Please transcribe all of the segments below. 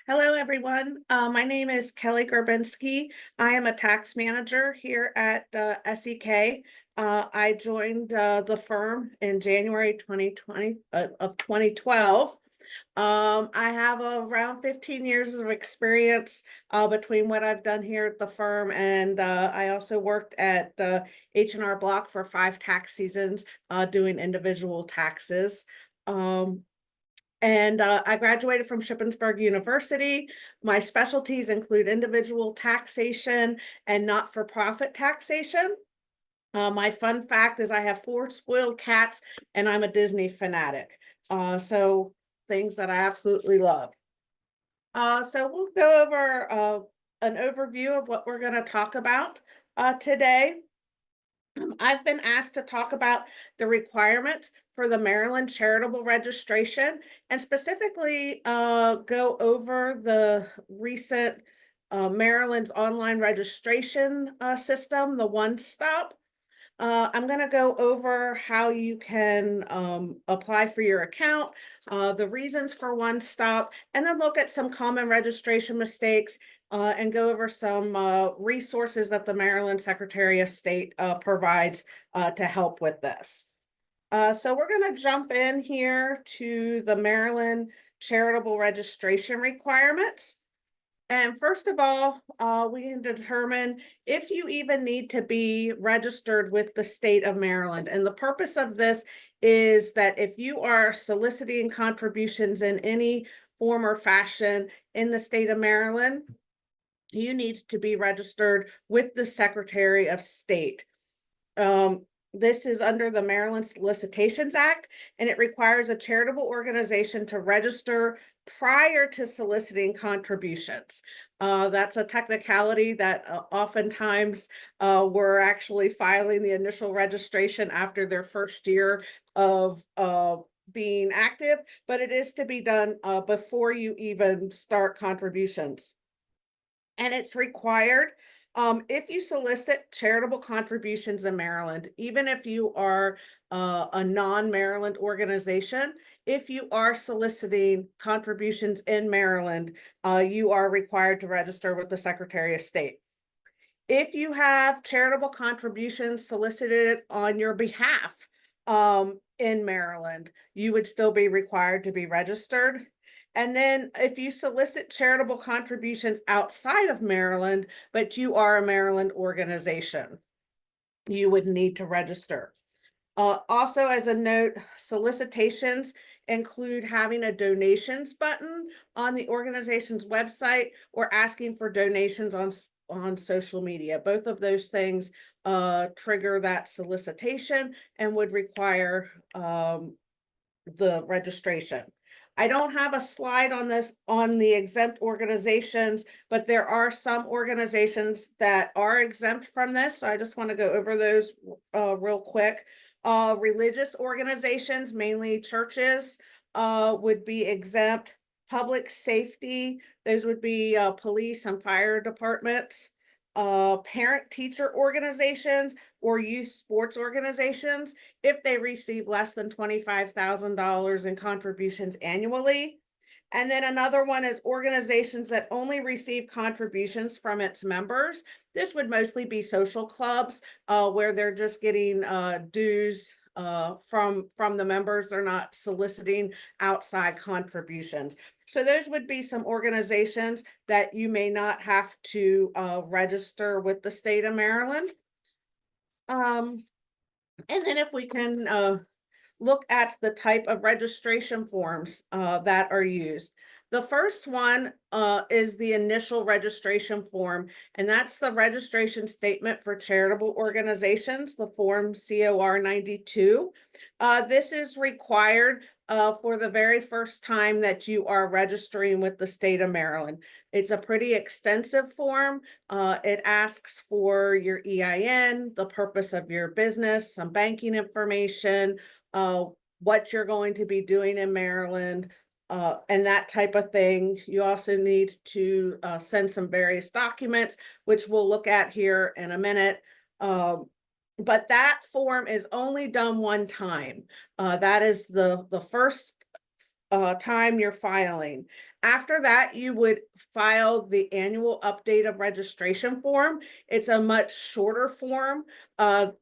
Hello, everyone. My name is Kelly Garbinski. I am a tax manager here at SEK. I joined the firm in January 2020 of 2012. I have around 15 years of experience between what I've done here at the firm, and I also worked at H&R Block for 5 tax seasons doing individual taxes. Um, and I graduated from Shippensburg University. My specialties include individual taxation and not-for-profit taxation. My fun fact is I have 4 spoiled cats and I'm a Disney fanatic. So things that I absolutely love. So we'll go over an overview of what we're going to talk about today. I've been asked to talk about the requirements for the Maryland Charitable Registration and specifically go over the recent Maryland's online registration system, the OneStop. I'm going to go over how you can apply for your account, the reasons for OneStop, and then look at some common registration mistakes and go over some resources that the Maryland Secretary of State provides to help with this. So we're going to jump in here to the Maryland Charitable Registration requirements. And first of all, we can determine if you even need to be registered with the state of Maryland. And the purpose of this is that if you are soliciting contributions in any form or fashion in the state of Maryland, you need to be registered with the Secretary of State. This is under the Maryland Solicitations Act, and it requires a charitable organization to register prior to soliciting contributions. That's a technicality that oftentimes we're actually filing the initial registration after their first year of being active, but it is to be done before you even start contributions. And it's required if you solicit charitable contributions in Maryland, even if you are a non-Maryland organization, if you are soliciting contributions in Maryland, you are required to register with the Secretary of State. If you have charitable contributions solicited on your behalf in Maryland, you would still be required to be registered. And then if you solicit charitable contributions outside of Maryland, but you are a Maryland organization, you would need to register. Also, as a note, solicitations include having a donations button on the organization's website or asking for donations on social media. Both of those things trigger that solicitation and would require the registration. I don't have a slide on this on the exempt organizations, but there are some organizations that are exempt from this. So I just want to go over those real quick. Religious organizations, mainly churches, would be exempt. Public safety, those would be police and fire departments. Parent-teacher organizations or youth sports organizations if they receive less than $25,000 in contributions annually. And then another one is organizations that only receive contributions from its members. This would mostly be social clubs where they're just getting dues from the members. They're not soliciting outside contributions. So those would be some organizations that you may not have to register with the state of Maryland. And then if we can look at the type of registration forms that are used. The first one is the initial registration form, and that's the registration statement for charitable organizations, the form COR 92. This is required for the very first time that you are registering with the state of Maryland. It's a pretty extensive form. It asks for your EIN, the purpose of your business, some banking information, what you're going to be doing in Maryland, and that type of thing. You also need to send some various documents, which we'll look at here in a minute. But that form is only done one time. That is the first time you're filing. After that, you would file the annual update of registration form. It's a much shorter form, and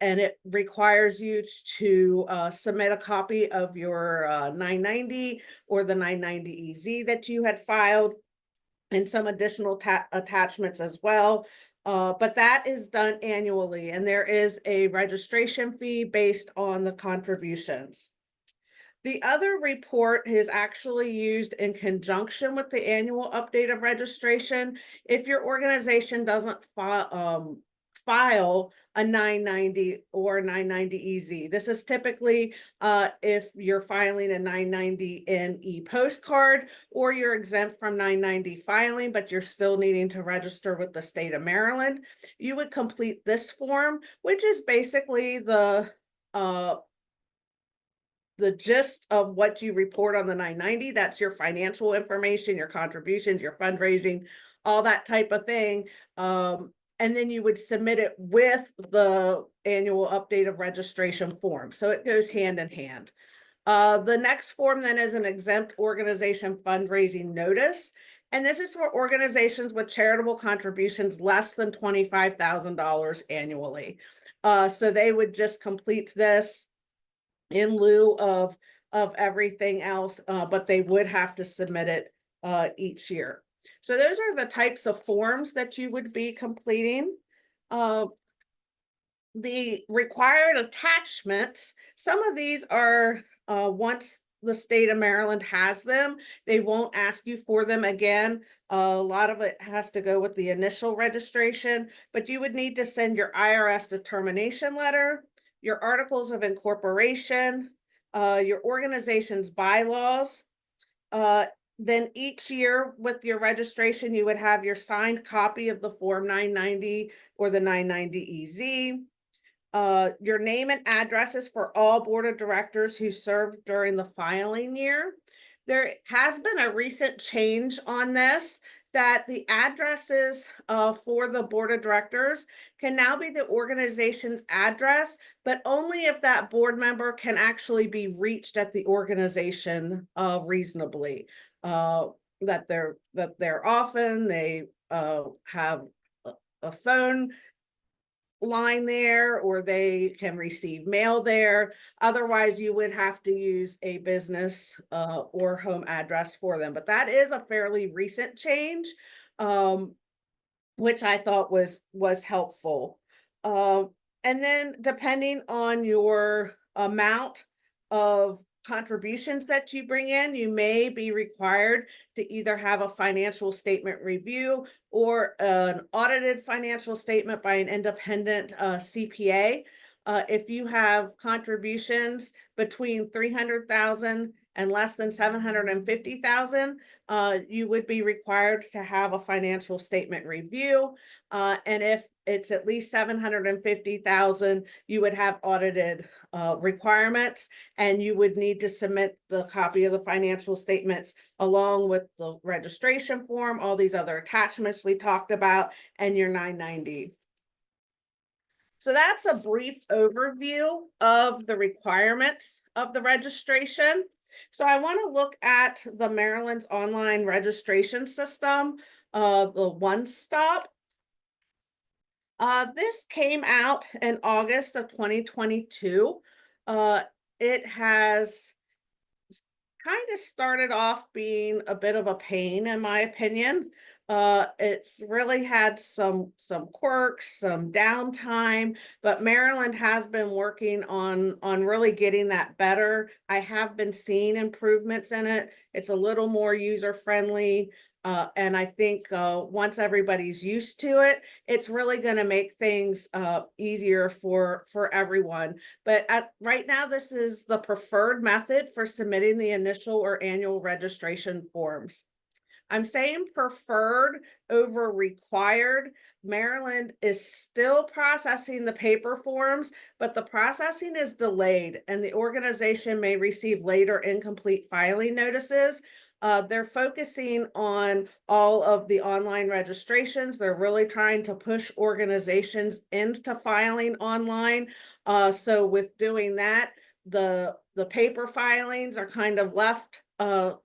it requires you to submit a copy of your 990 or the 990 EZ that you had filed, and some additional attachments as well. But that is done annually, and there is a registration fee based on the contributions. The other report is actually used in conjunction with the annual update of registration. If your organization doesn't file a 990 or 990 EZ, this is typically if you're filing a 990 NE postcard, or you're exempt from 990 filing, but you're still needing to register with the state of Maryland, you would complete this form, which is basically the gist of what you report on the 990. That's your financial information, your contributions, your fundraising, all that type of thing. And then you would submit it with the annual update of registration form. So it goes hand in hand. The next form then is an exempt organization fundraising notice. And this is for organizations with charitable contributions less than $25,000 annually. So they would just complete this in lieu of everything else, but they would have to submit it each year. So those are the types of forms that you would be completing. The required attachments, some of these are once the state of Maryland has them, they won't ask you for them again. A lot of it has to go with the initial registration, but you would need to send your IRS determination letter, your articles of incorporation, your organization's bylaws. Then each year with your registration, you would have your signed copy of the Form 990 or the 990 EZ. Your name and addresses for all board of directors who served during the filing year. There has been a recent change on this, that the addresses for the board of directors can now be the organization's address, but only if that board member can actually be reached at the organization reasonably. That they're often, they have a phone line there, or they can receive mail there. Otherwise, you would have to use a business or home address for them. But that is a fairly recent change, which I thought was helpful. And then depending on your amount of contributions that you bring in, you may be required to either have a financial statement review or an audited financial statement by an independent CPA. If you have contributions between 300,000 and less than 750,000, you would be required to have a financial statement review. And if it's at least 750,000, you would have audited requirements, and you would need to submit the copy of the financial statements along with the registration form, all these other attachments we talked about, and your 990. So that's a brief overview of the requirements of the registration. So I want to look at the Maryland's online registration system, the OneStop. This came out in August of 2022. It has kind of started off being a bit of a pain, in my opinion. It's really had some quirks, some downtime, but Maryland has been working on really getting that better. I have been seeing improvements in it. It's a little more user friendly. And I think once everybody's used to it, it's really going to make things easier for everyone. But right now, this is the preferred method for submitting the initial or annual registration forms. I'm saying preferred over required. Maryland is still processing the paper forms, but the processing is delayed, and the organization may receive later incomplete filing notices. They're focusing on all of the online registrations. They're really trying to push organizations into filing online. So with doing that, the paper filings are kind of left to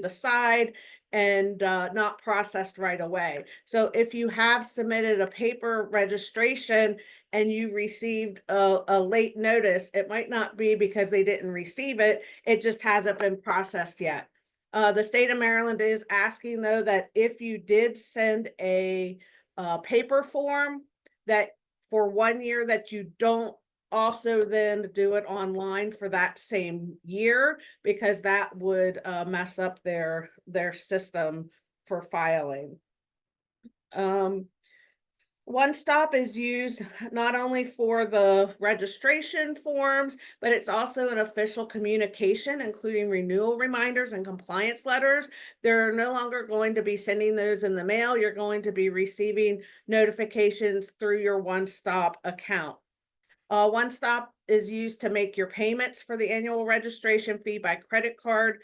the side and not processed right away. So if you have submitted a paper registration and you received a late notice, it might not be because they didn't receive it, it just hasn't been processed yet. The state of Maryland is asking, though, that if you did send a paper form, that for 1 year that you don't also then do it online for that same year, because that would mess up their system for filing. OneStop is used not only for the registration forms, but it's also an official communication, including renewal reminders and compliance letters. They're no longer going to be sending those in the mail. You're going to be receiving notifications through your OneStop account. OneStop is used to make your payments for the annual registration fee by credit card.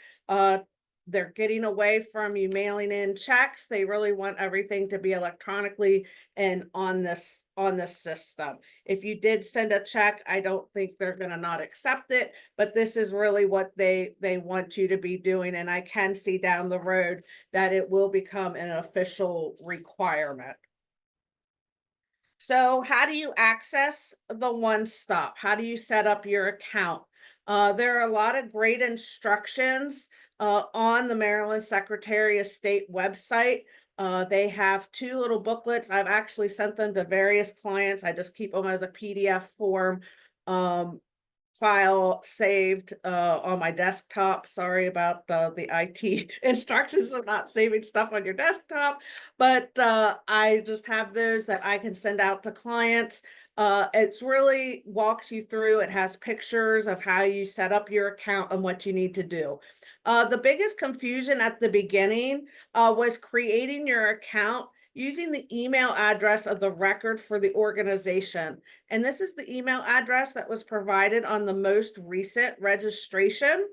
They're getting away from you mailing in checks. They really want everything to be electronically and on this system. If you did send a check, I don't think they're going to not accept it, but this is really what they want you to be doing. And I can see down the road that it will become an official requirement. So how do you access the OneStop? How do you set up your account? There are a lot of great instructions on the Maryland Secretary of State website. They have 2 little booklets. I've actually sent them to various clients. I just keep them as a PDF form file saved on my desktop. Sorry about the IT instructions of not saving stuff on your desktop, but I just have those that I can send out to clients. It's really walks you through. It has pictures of how you set up your account and what you need to do. The biggest confusion at the beginning was creating your account using the email address of the record for the organization. And this is the email address that was provided on the most recent registration.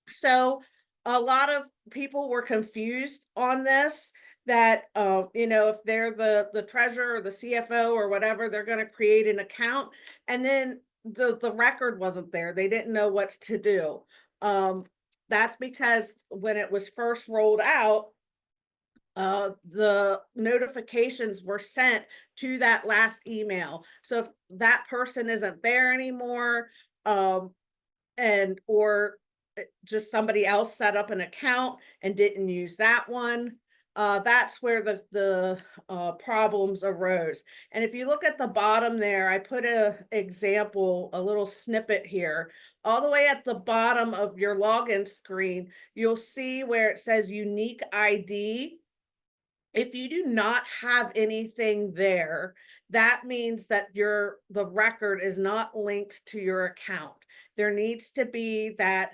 So a lot of people were confused on this, that if they're the treasurer or the CFO or whatever, they're going to create an account, and then the record wasn't there. They didn't know what to do. That's because when it was first rolled out, the notifications were sent to that last email. So if that person isn't there anymore, or just somebody else set up an account and didn't use that one, that's where the problems arose. And if you look at the bottom there, I put a little snippet here. All the way at the bottom of your login screen, you'll see where it says unique ID. If you do not have anything there, that means that the record is not linked to your account. There needs to be that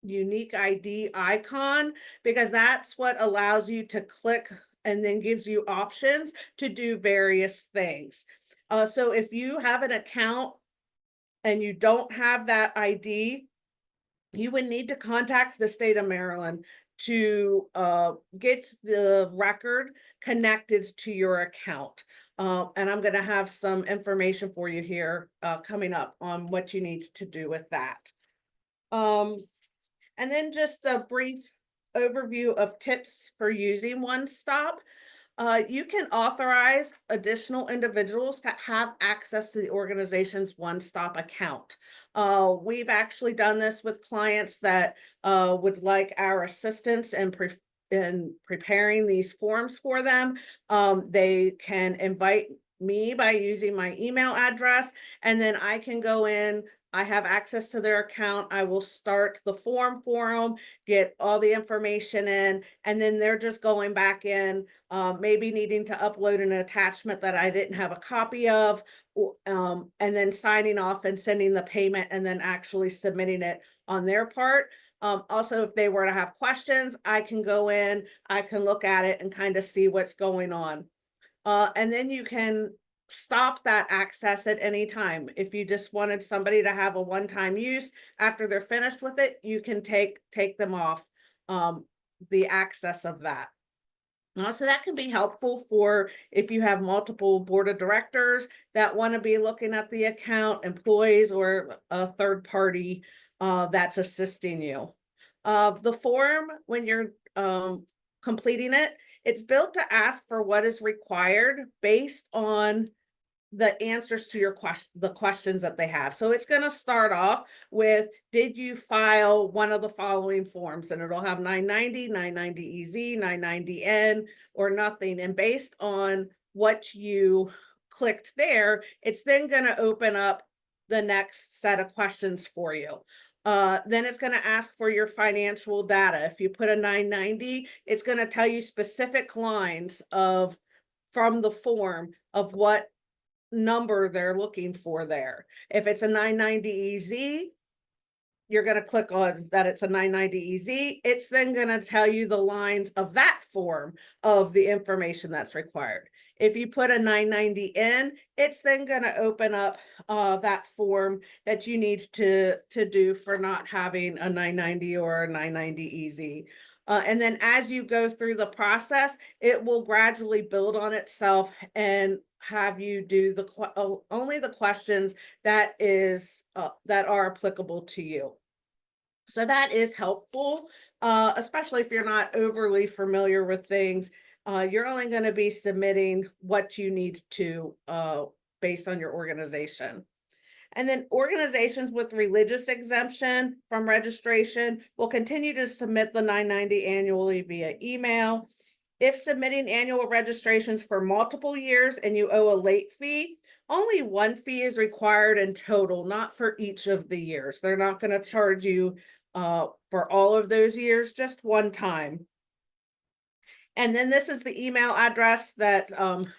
unique ID icon, because that's what allows you to click and then gives you options to do various things. So if you have an account and you don't have that ID, you would need to contact the state of Maryland to get the record connected to your account. And I'm going to have some information for you here coming up on what you need to do with that. And then just a brief overview of tips for using OneStop. You can authorize additional individuals to have access to the organization's OneStop account. We've actually done this with clients that would like our assistance in preparing these forms for them. They can invite me by using my email address, and then I can go in. I have access to their account. I will start the form for them, get all the information in, and then they're just going back in, maybe needing to upload an attachment that I didn't have a copy of, and then signing off and sending the payment, and then actually submitting it on their part. Also, if they were to have questions, I can go in, I can look at it and kind of see what's going on. And then you can stop that access at any time. If you just wanted somebody to have a one-time use, after they're finished with it, you can take them off the access of that. So that can be helpful for if you have multiple board of directors that want to be looking at the account, employees, or a third party that's assisting you. The form, when you're completing it, it's built to ask for what is required based on the answers to your the questions that they have. So it's going to start off with, did you file one of the following forms? And it'll have 990, 990EZ, 990N, or nothing. And based on what you clicked there, it's then going to open up the next set of questions for you. Then it's going to ask for your financial data. If you put a 990, it's going to tell you specific lines from the form of what number they're looking for there. If it's a 990EZ, you're going to click on that it's a 990EZ. It's then going to tell you the lines of that form of the information that's required. If you put a 990N, it's then going to open up that form that you need to do for not having a 990 or a 990EZ. And then as you go through the process, it will gradually build on itself and have you do only the questions that are applicable to you. So that is helpful, especially if you're not overly familiar with things. You're only going to be submitting what you need to based on your organization. And then organizations with religious exemption from registration will continue to submit the 990 annually via email. If submitting annual registrations for multiple years and you owe a late fee, only one fee is required in total, not for each of the years. They're not going to charge you for all of those years, just one time. And then this is the email address that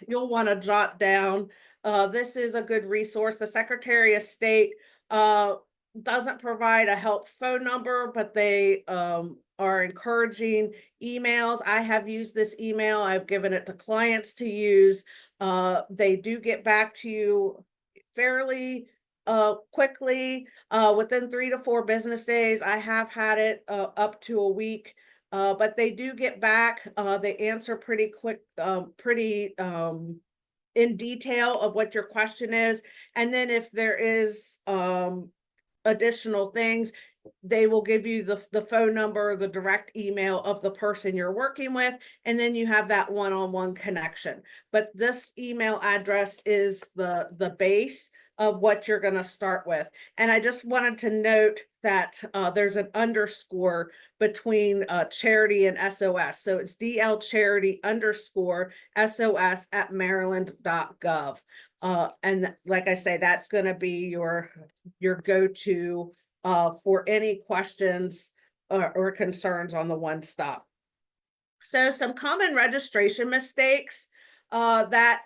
you'll want to jot down. This is a good resource. The Secretary of State doesn't provide a help phone number, but they are encouraging emails. I have used this email. I've given it to clients to use. They do get back to you fairly quickly, within 3 to 4 business days. I have had it up to a week. But they do get back. They answer pretty quick, pretty in detail of what your question is. And then if there is additional things, they will give you the phone number, the direct email of the person you're working with, and then you have that one-on-one connection. But this email address is the base of what you're going to start with. And I just wanted to note that there's an underscore between charity and SOS. So it's DL charity _ SOS at maryland.gov. And like I say, that's going to be your go-to for any questions or concerns on the OneStop. So some common registration mistakes that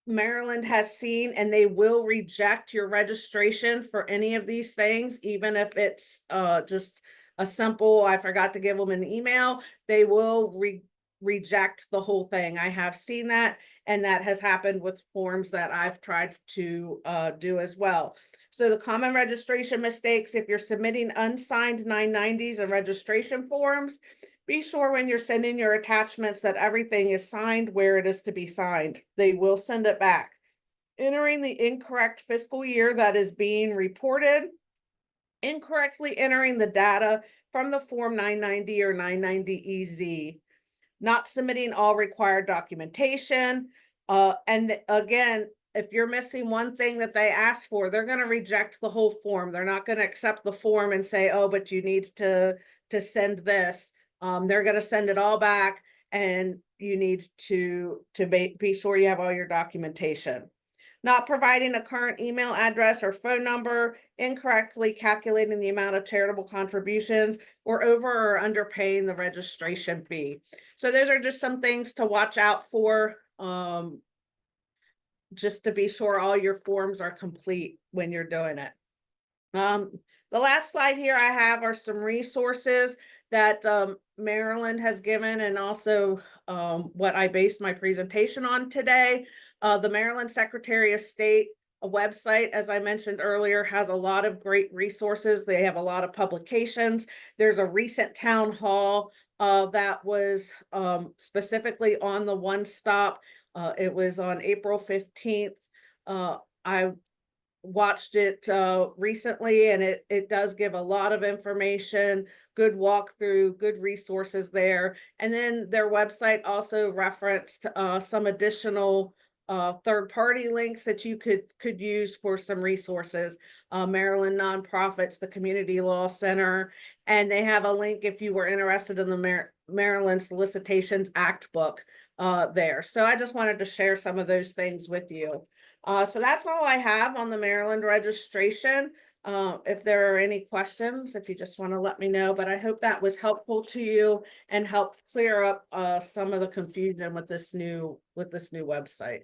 Maryland has seen, and they will reject your registration for any of these things, even if it's just a simple, I forgot to give them an email, they will reject the whole thing. I have seen that, and that has happened with forms that I've tried to do as well. So the common registration mistakes, if you're submitting unsigned 990s and registration forms, be sure when you're sending your attachments that everything is signed where it is to be signed. They will send it back. Entering the incorrect fiscal year that is being reported, incorrectly entering the data from the Form 990 or 990EZ, not submitting all required documentation. And again, if you're missing one thing that they asked for, they're going to reject the whole form. They're not going to accept the form and say, oh, but you need to send this. They're going to send it all back, and you need to be sure you have all your documentation. Not providing a current email address or phone number, incorrectly calculating the amount of charitable contributions, or over or underpaying the registration fee. So those are just some things to watch out for, just to be sure all your forms are complete when you're doing it. The last slide here I have are some resources that Maryland has given, and also what I based my presentation on today. The Maryland Secretary of State website, as I mentioned earlier, has a lot of great resources. They have a lot of publications. There's a recent town hall that was specifically on the OneStop. It was on April 15th. I watched it recently, and it does give a lot of information, good walkthrough, good resources there. And then their website also referenced some additional third-party links that you could use for some resources. Maryland nonprofits, the Community Law Center, and they have a link if you were interested in the Maryland Solicitations Act book there. So I just wanted to share some of those things with you. So that's all I have on the Maryland registration. If there are any questions, if you just want to let me know, but I hope that was helpful to you and helped clear up some of the confusion with this new website.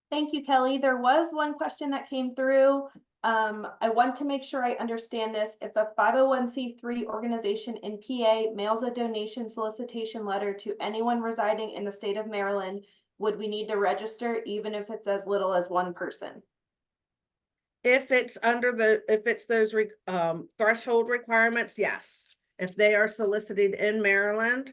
Thank you, Kelly. There was one question that came through. I want to make sure I understand this. If a 501c3 organization in PA mails a donation solicitation letter to anyone residing in the state of Maryland, would we need to register even if it's as little as one person? If it's those threshold requirements, yes. If they are solicited in Maryland,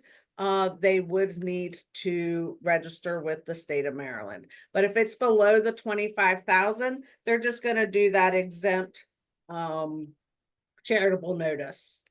they would need to register with the state of Maryland. But if it's below the 25,000, they're just going to do that exempt charitable notice